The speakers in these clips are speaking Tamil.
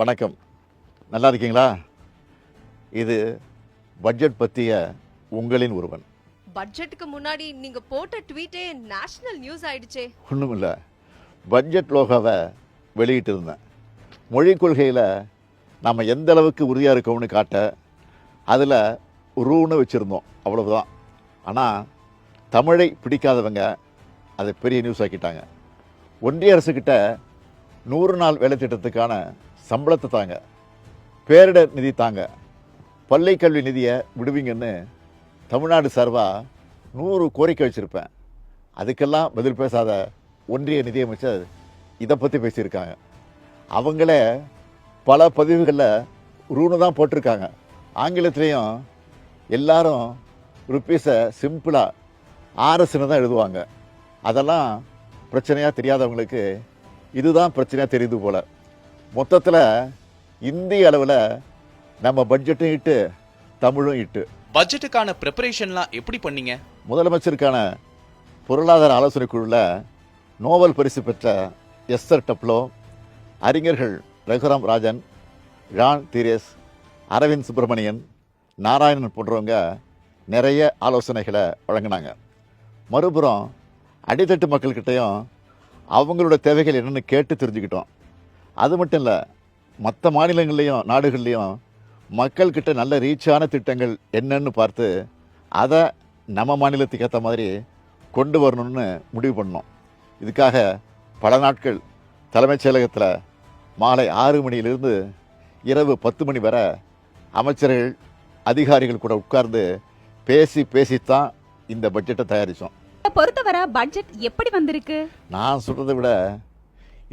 வணக்கம். நல்லா இருக்கீங்களா? இது பட்ஜெட் பற்றிய உங்களின் ஒருவன். பட்ஜெட்டுக்கு முன்னாடி நீங்க போட்ட ட்வீட்டே நேஷனல் நியூஸ் ஆயிடுச்சே. ஒன்றுமில்ல, பட்ஜெட் லோகோவை வெளியிட்டிருந்தேன். மொழிக் கொள்கையில் நம்ம எந்த அளவுக்கு உறுதியாக இருக்கோம்னு காட்ட அதில் ரூன்னு வச்சுருந்தோம், அவ்வளவுதான். ஆனால் தமிழை பிடிக்காதவங்க அதை பெரிய நியூஸ் ஆக்கிட்டாங்க. ஒன்றிய அரசுக்கிட்ட 100 நாள் வேலை திட்டத்துக்கான சம்பளத்தை தாங்க, பேரிடர் நிதி தாங்க, பள்ளி கல்வி நிதியை விடுவீங்கன்னு தமிழ்நாடு சார்பாக 100 கோரிக்கை வச்சுருப்பேன். அதுக்கெல்லாம் பதில் பேசாத ஒன்றிய நிதியமைச்சர் இதை பற்றி பேசியிருக்காங்க. அவங்களே பல பதிவுகளில் ரூனு தான் போட்டிருக்காங்க. ஆங்கிலத்திலையும் எல்லாரும் ருப்பீஸை சிம்பிளாக ஆர்எஸ்ன்னு தான் எழுதுவாங்க. அதெல்லாம் பிரச்சனையாக தெரியாதவங்களுக்கு இதுதான் பிரச்சனையாக தெரியுது போல். மொத்தத்தில் இந்திய அளவில் நம்ம பட்ஜெட்டும் இட்டு தமிழும் இட்டு. பட்ஜெட்டுக்கான ப்ரிப்பரேஷன்லாம் எப்படி பண்ணீங்க? முதலமைச்சருக்கான பொருளாதார ஆலோசனை குழுவில் நோபல் பரிசு பெற்ற எஸ்தர் டப்லோ, அறிஞர்கள் ரகுராம் ராஜன், ஜான் தீரேஸ், அரவிந்த் சுப்பிரமணியன், நாராயணன் போன்றவங்க நிறைய ஆலோசனைகளை வழங்கினாங்க. மறுபுறம் அடித்தட்டு மக்கள்கிட்டையும் அவங்களோட தேவைகள் என்னென்னு கேட்டு தெரிஞ்சுக்கிட்டோம். அது மட்டும் இல்லை, மற்ற மாநிலங்கள்லேயும் நாடுகள்லேயும் மக்கள்கிட்ட நல்ல ரீச்சான திட்டங்கள் என்னன்னு பார்த்து அதை நம்ம மாநிலத்துக்கு ஏற்ற மாதிரி கொண்டு வரணும்னு முடிவு பண்ணோம். இதுக்காக பல நாட்கள் தலைமைச் செயலகத்தில் மாலை 6 மணியிலிருந்து இரவு 10 மணி வரை அமைச்சர்கள் அதிகாரிகள் கூட உட்கார்ந்து பேசித்தான் இந்த பட்ஜெட்டை தயாரித்தோம். பொறுத்தவரை பட்ஜெட் எப்படி வந்திருக்கு? நான் சொல்கிறத விட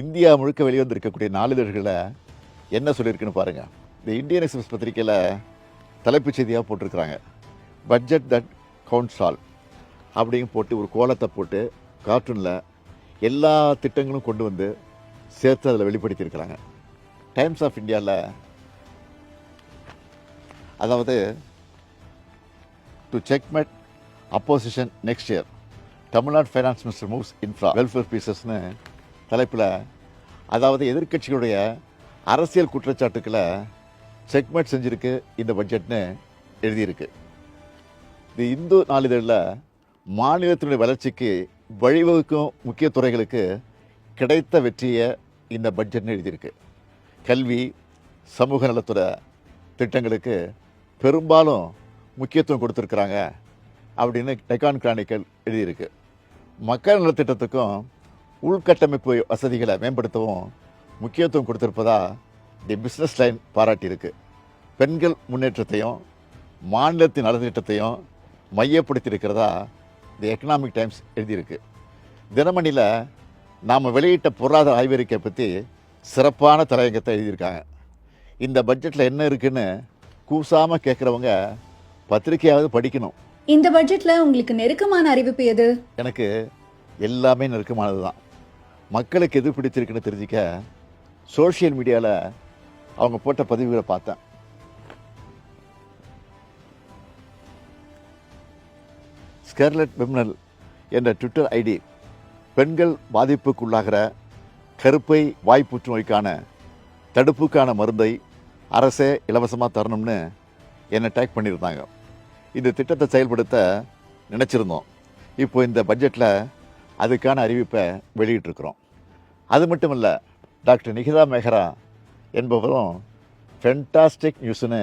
இந்தியா முழுக்க வெளிவந்திருக்கக்கூடிய நாளிதழ்களை என்ன சொல்லியிருக்குன்னு பாருங்கள். இந்த இந்தியன் எக்ஸ்பிரஸ் பத்திரிக்கையில் தலைப்புச் செய்தியாக போட்டிருக்கிறாங்க, பட்ஜெட் தட் கவுண்ட்ஸ் ஆல் அப்படின்னு போட்டு ஒரு கோலத்தை போட்டு கார்ட்டூனில் எல்லா திட்டங்களும் கொண்டு வந்து சேர்த்து அதில் வெளிப்படுத்தியிருக்கிறாங்க. டைம்ஸ் ஆஃப் இந்தியாவில் அதாவது to checkmate opposition next year, Tamil Nadu finance minister moves infra welfare பீசஸ்னு தலைப்பில், அதாவது எதிர்க்கட்சிகளுடைய அரசியல் குற்றச்சாட்டுக்களை செக்மெட் செஞ்சுருக்கு இந்த பட்ஜெட்னு எழுதியிருக்கு. இது இந்து நாளிதழில் மாநிலத்தினுடைய வளர்ச்சிக்கு வழிவகுக்கும் முக்கிய துறைகளுக்கு கிடைத்த வெற்றியை இந்த பட்ஜெட்னு எழுதியிருக்கு. கல்வி, சமூக நலத்துறை திட்டங்களுக்கு பெரும்பாலும் முக்கியத்துவம் கொடுத்துருக்குறாங்க அப்படின்னு டெக்கான் கிரானிக்கல் எழுதியிருக்கு. மக்கள் நலத்திட்டத்துக்கும் உள்கட்டமைப்பு வசதிகளை மேம்படுத்தவும் முக்கியத்துவம் கொடுத்திருப்பதா தி பிஸ்னஸ் லைன் பாராட்டியிருக்கு. பெண்கள் முன்னேற்றத்தையும் மாநிலத்தின் நலத்திட்டத்தையும் மையப்படுத்தியிருக்கிறதா தி எக்கனாமிக் டைம்ஸ் எழுதியிருக்கு. தினமணியில் நாம் வெளியிட்ட பொருளாதார ஆய்வறிக்கை பற்றி சிறப்பான தலையங்கத்தை எழுதியிருக்காங்க. இந்த பட்ஜெட்டில் என்ன இருக்குன்னு கூசாமல் கேட்குறவங்க பத்திரிகையாவது படிக்கணும். இந்த பட்ஜெட்ல உங்களுக்கு நெருக்கமான அறிவிப்பு எது? எனக்கு எல்லாமே நெருக்கமானது தான். மக்களுக்கு எது பிடிச்சிருக்குன்னு தெரிஞ்சிக்க சோஷியல் மீடியாவில் அவங்க போட்ட பதிவுகளை பார்த்தேன். ஸ்கர்லட் விம்னல் என்ற ட்விட்டர் ஐடி பெண்கள் பாதிப்புக்குள்ளாகிற கருப்பை வாய் புற்றுநோய்க்கான தடுப்புக்கான மருந்தை அரசே இலவசமாக தரணும்னு என்னை டேக் பண்ணியிருந்தாங்க. இந்த திட்டத்தை செயல்படுத்த நினச்சிருந்தோம். இப்போ இந்த பட்ஜெட்டில் அதுக்கான அறிவிப்பை வெளியிட்டிருக்கிறோம். அது மட்டும் இல்லை, டாக்டர் நிகிதா மேஹரா என்பவரும் ஃபென்டாஸ்டிக் நியூஸ்னு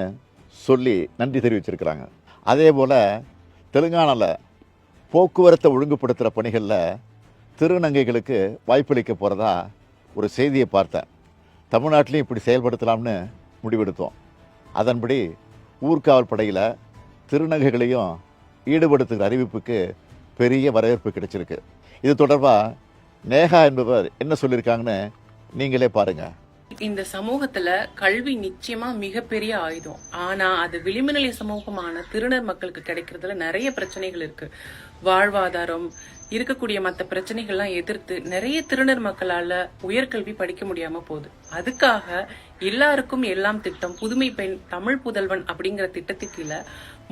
சொல்லி நன்றி தெரிவிச்சிருக்கிறாங்க. அதே போல் தெலுங்கானாவில் போக்குவரத்தை ஒழுங்குபடுத்துகிற பணிகளில் திருநங்கைகளுக்கு வாய்ப்பளிக்க போகிறதா ஒரு செய்தியை பார்த்தேன். தமிழ்நாட்டிலையும் இப்படி செயல்படுத்தலாம்னு முடிவெடுத்தோம். அதன்படி ஊர்காவல் படையில் திருநங்கைகளையும் ஈடுபடுத்துகிற அறிவிப்புக்கு பெரிய வரவேற்பு கிடைச்சிருக்கு. இது தொடர்பாக நேஹா என்பவர் என்ன சொல்லியிருக்காங்கன்னு நீங்களே பாருங்கள். இந்த சமூகத்துல கல்வி நிச்சயமா மிகப்பெரிய ஆயுதம். ஆனா அது விளிம்புநிலை சமூகமான திருநர் மக்களுக்கு கிடைக்கிறதுல நிறைய பிரச்சனைகள் இருக்கு. வாழ்வாதாரம் இருக்கக்கூடிய மற்ற பிரச்சனைகள்லாம் எதிர்த்து நிறைய திருநர் மக்களால உயர்கல்வி படிக்க முடியாம போகுது. அதுக்காக எல்லாருக்கும் எல்லாம் திட்டம், புதுமை பெண், தமிழ் புதல்வன் அப்படிங்கிற திட்டத்துக்கு கீழ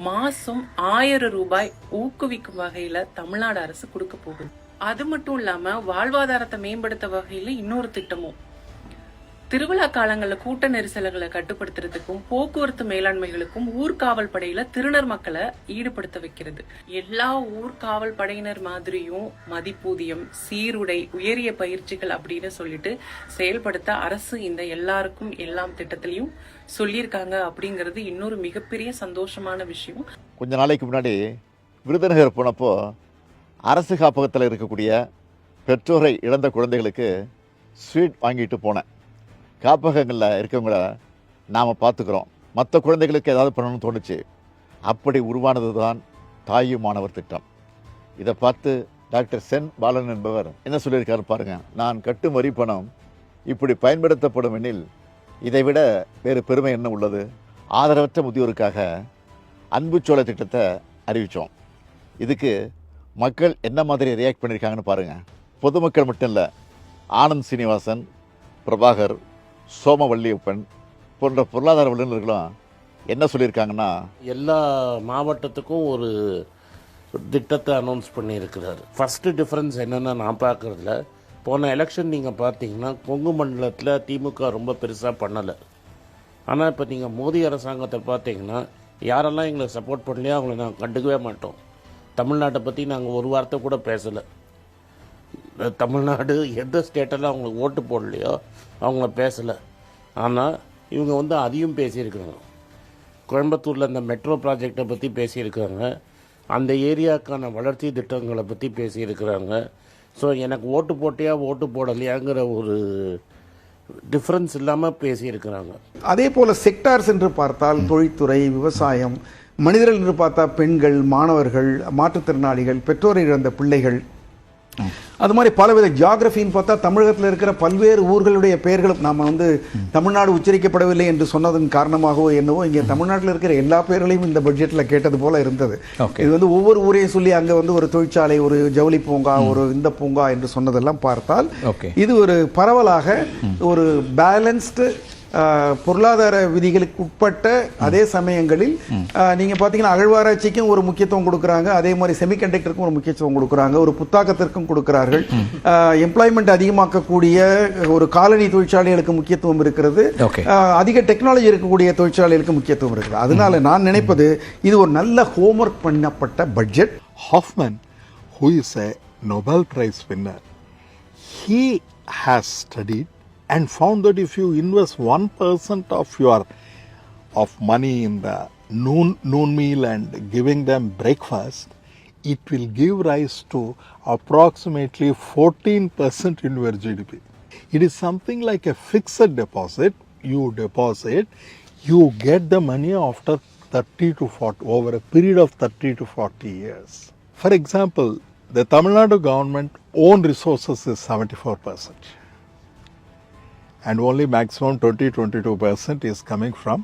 மாசம் 1000 ரூபாய் ஊக்குவிக்கும் வகையில தமிழ்நாடு அரசு கொடுக்க போகுது. அது மட்டும் இல்லாம வாழ்வாதாரத்தை மேம்படுத்த வகையில இன்னொரு திட்டமும், திருவிழா காலங்கள்ல கூட்ட நெரிசல்களை கட்டுப்படுத்துறதுக்கும் போக்குவரத்து மேலாண்மைகளுக்கும் ஊர்காவல் படையில திருநர் மக்களை ஈடுபடுத்த வைக்கிறது. எல்லா ஊர்காவல் படையினர் மாதிரியும் மதிப்பூதியம், சீருடை, உயரிய பயிற்சிகள் அப்படின்னு சொல்லிட்டு செயல்படுத்த அரசு இந்த எல்லாருக்கும் எல்லாம் திட்டத்திலையும் சொல்லியிருக்காங்க அப்படிங்கிறது இன்னொரு மிகப்பெரிய சந்தோஷமான விஷயம். கொஞ்ச நாளைக்கு முன்னாடி விருதுநகர் போனப்போ அரசு காப்பகத்தில் இருக்கக்கூடிய பெற்றோரை இழந்த குழந்தைகளுக்கு ஸ்வீட் வாங்கிட்டு போனேன். காப்பகங்களில் இருக்கவங்கள நாம் பார்த்துக்கிறோம், மற்ற குழந்தைகளுக்கு ஏதாவது பண்ணணும்னு தோணுச்சு. அப்படி உருவானது தான் தாயும் மாணவர் திட்டம். இதை பார்த்து டாக்டர் சென் பாலன் என்பவர் என்ன சொல்லியிருக்காரு பாருங்க. நான் கட்டும் வரி பணம் இப்படி பயன்படுத்தப்படும் எனில் இதைவிட வேறு பெருமை என்ன உள்ளது. ஆதரவற்ற முதியோருக்காக அன்புச்சோலை திட்டத்தை அறிவித்தோம். இதுக்கு மக்கள் என்ன மாதிரி ரியாக்ட் பண்ணியிருக்காங்கன்னு பாருங்கள். பொதுமக்கள் மட்டும் இல்லை, ஆனந்த் சீனிவாசன், பிரபாகர், சோமவல்லியப்பன் போன்ற பொருளாதார வல்லுநர்களும் என்ன சொல்லியிருக்காங்கன்னா, எல்லா மாவட்டத்துக்கும் ஒரு திட்டத்தை அனௌன்ஸ் பண்ணியிருக்கிறார். ஃபஸ்ட்டு டிஃப்ரென்ஸ் என்னென்னா நான் பார்க்குறதுல, போன எலெக்ஷன் நீங்கள் பார்த்தீங்கன்னா கொங்கு மண்டலத்தில் திமுக ரொம்ப பெருசாக பண்ணலை. ஆனால் இப்போ நீங்கள் மோடி அரசாங்கத்தை பார்த்தீங்கன்னா யாரெல்லாம் எங்களை சப்போர்ட் பண்ணலையோ அவங்கள நாங்கள் கண்டுக்கவே மாட்டோம். தமிழ்நாட்டை பற்றி நாங்கள் ஒரு வார்த்தை கூட பேசலை. தமிழ்நாடு எந்த ஸ்டேட்டெல்லாம் அவங்களுக்கு ஓட்டு போடலையோ அவங்கள பேசலை. ஆனால் இவங்க அதையும் பேசியிருக்காங்க. கோயம்புத்தூரில் இந்த மெட்ரோ ப்ராஜெக்டை பற்றி பேசியிருக்காங்க, அந்த ஏரியாவுக்கான வளர்ச்சி திட்டங்களை பற்றி பேசியிருக்கிறாங்க. ஸோ எனக்கு ஓட்டு போட்டியா ஓட்டு போடலையாங்கிற ஒரு டிஃப்ரென்ஸ் இல்லாமல் பேசியிருக்கிறாங்க. அதே போல் செக்டார்ஸ் என்று பார்த்தால் தொழில்துறை, விவசாயம், மனிதர்கள் என்று பார்த்தா பெண்கள், மாணவர்கள், மாற்றுத்திறனாளிகள், பெற்றோரை இழந்த பிள்ளைகள், அது மாதிரி பலவித ஜியாகிரபின்னு பார்த்தா தமிழகத்தில் இருக்கிற பல்வேறு ஊர்களுடைய பெயர்களும் நாம் தமிழ்நாடு உச்சரிக்கப்படவில்லை என்று சொன்னதன் காரணமாகவோ என்னவோ இங்கே தமிழ்நாட்டில் இருக்கிற எல்லா பெயர்களையும் இந்த பட்ஜெட்டில் கேட்டது போல இருந்தது. இது ஒவ்வொரு ஊரையும் சொல்லி அங்கே ஒரு தொழிற்சாலை, ஒரு ஜவுளி பூங்கா, ஒரு இந்த பூங்கா என்று சொன்னதெல்லாம் பார்த்தால் இது ஒரு பரவலாக ஒரு பேலன்ஸ்டு பொருளாதார விதிகளுக்கு உட்பட்ட அதே சமயங்களில் நீங்க பாத்தீங்கன்னா அகழ்வாராய்ச்சிக்கும் ஒரு முக்கியத்துவம் கொடுக்கறாங்க, அதே மாதிரி செமிகண்டக்டருக்கும் ஒரு முக்கியத்துவம் கொடுக்கறாங்க, ஒரு புத்தாக்கத்திற்கும் கொடுக்கிறார்கள், எம்ப்ளாய்மெண்ட் அதிகமாக்கக்கூடிய ஒரு காலனி தொழிற்சாலைகளுக்கு முக்கியத்துவம் இருக்கிறது, அதிக டெக்னாலஜி இருக்கக்கூடிய தொழிற்சாலைகளுக்கு முக்கியத்துவம் இருக்குது. அதனால நான் நினைப்பது இது ஒரு நல்ல ஹோம்வொர்க் பண்ணப்பட்ட budget. Hoffman, who is a Nobel Prize winner, he has studied and found that if you invest 1% of money in the noon meal and giving them breakfast, it will give rise to approximately 14% in your GDP. It is something like a fixed deposit. You deposit, you get the money after 30 to 40, over a period of 30 to 40 years. For example, the Tamil Nadu government own resources is 74%. And only maximum 20-22% is coming from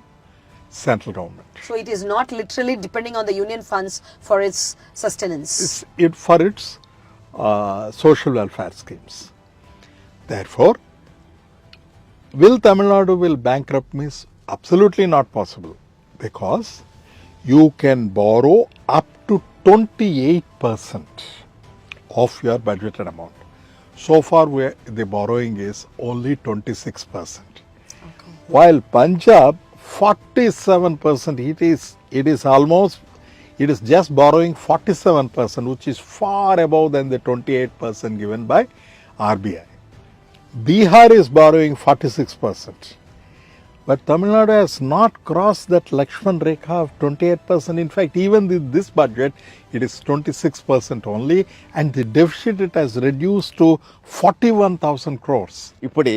central government. So it is not literally depending on the union funds for its sustenance. For its social welfare schemes. Therefore, will Tamil Nadu will bankrupt means absolutely not possible, because you can borrow up to 28% of your budgeted amount. So far, the borrowing is only 26%. Okay. While Punjab, 47%. It is just borrowing 47%, which is far above than the 28% given by RBI. Bihar is borrowing 46%. But Tamil Nadu has not crossed that Lakshman Rekha of 28%. In fact, even this budget, it is 26% only, and the deficit it has reduced to 41,000 crores. இப்படி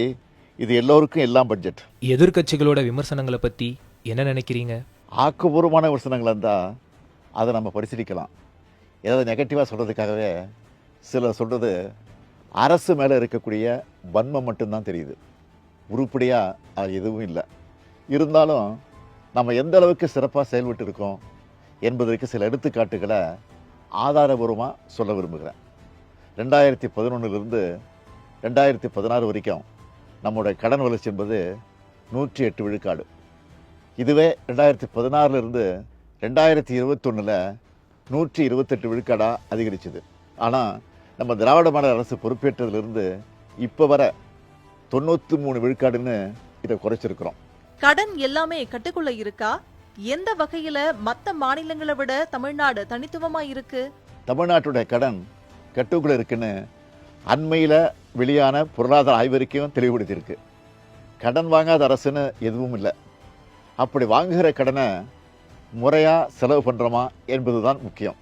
இது எல்லோருக்கும் எல்லாம் பட்ஜெட். எதிர்க்கட்சிகளோட விமர்சனங்களை பற்றி என்ன நினைக்கிறீங்க? ஆக்கப்பூர்வமான விமர்சனங்கள் இருந்தால் அதை நம்ம பரிசீலிக்கலாம். ஏதாவது நெகட்டிவாக சொல்கிறதுக்காகவே சிலர் சொல்கிறது அரசு மேலே இருக்கக்கூடிய வன்மம் மட்டும்தான் தெரியுது, உருப்படியாக அது எதுவும் இல்லை. இருந்தாலும் நம்ம எந்த அளவுக்கு சிறப்பாக செயல்பட்டு இருக்கோம் என்பதற்கு சில எடுத்துக்காட்டுகளை ஆதாரபூர்வமாக சொல்ல விரும்புகிறேன். 2011 2016 வரைக்கும் நம்முடைய கடன் வளர்ச்சி என்பது 108 விழுக்காடு. இதுவே 2016 2021 128 விழுக்காடாக அதிகரிச்சுது. ஆனால் நம்ம திராவிட மாடல் அரசு பொறுப்பேற்றதிலிருந்து இப்போ வர 93 விழுக்காடுன்னு இதை குறைச்சிருக்கிறோம். கடன் எல்லாமே கட்டுக்குள்ள இருக்கா? எந்த வகையில மத்த மாநிலங்களை விட தமிழ்நாடு தனித்துவமா இருக்கு? தமிழ்நாட்டுடைய கடன் கட்டுக்குள்ள இருக்குன்னு அண்மையில் வெளியான பொருளாதார ஆய்வறிக்கையும் தெளிவுபடுத்தியிருக்கு. கடன் வாங்காத அரசுன்னு எதுவும் இல்லை. அப்படி வாங்குகிற கடனை முறையாக செலவு பண்ணுறோமா என்பது தான் முக்கியம்.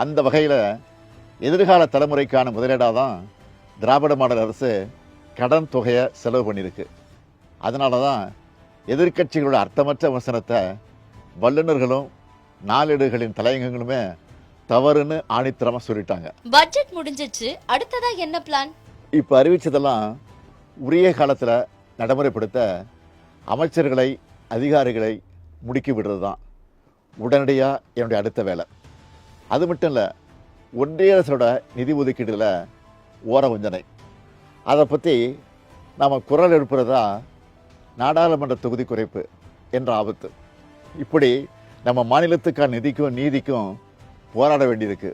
அந்த வகையில் எதிர்கால தலைமுறைக்கான முதலீடாக தான் திராவிட மாடல் அரசு கடன் தொகையை செலவு பண்ணியிருக்கு. அதனால தான் எதிர்க்கட்சிகளோட அர்த்தமற்ற விமர்சனத்தை வல்லுநர்களும் நாளேடுகளின் தலையங்கங்களுமே தவறுன்னு ஆணித்தரமாக சொல்லிட்டாங்க. பட்ஜெட் முடிஞ்சிச்சு, அடுத்ததா என்ன பிளான்? இப்போ அறிவிச்சதெல்லாம் உரிய காலத்தில் நடைமுறைப்படுத்த அமைச்சர்களை அதிகாரிகளை முடுக்கி விடுறது தான் உடனடியாக என்னுடைய அடுத்த வேலை. அது மட்டும் இல்லை, ஒன்றிய அரசோட நிதி ஒதுக்கீடுல ஓர வஞ்சனை, அதை பற்றி நாம் குரல் எழுப்புறதா நாடாளுமன்ற தொகுதி குறைப்பு என்ற ஆபத்து. இப்படி நம்ம மாநிலத்துக்கான நிதிக்கும் நீதிக்கும் போராட வேண்டியிருக்கு.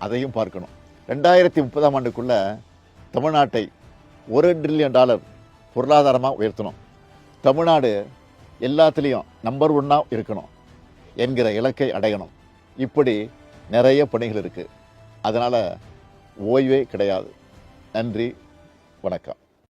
அதையும் பார்க்கணும். 2030ஆம் ஆண்டுக்குள்ளே தமிழ்நாட்டை $1 டிரில்லியன் பொருளாதாரமாக உயர்த்தணும். தமிழ்நாடு எல்லாத்துலேயும் நம்பர் 1 இருக்கணும் என்கிற இலக்கை அடையணும். இப்படி நிறைய பணிகள் இருக்குது. அதனால் ஓய்வே கிடையாது. நன்றி, வணக்கம்.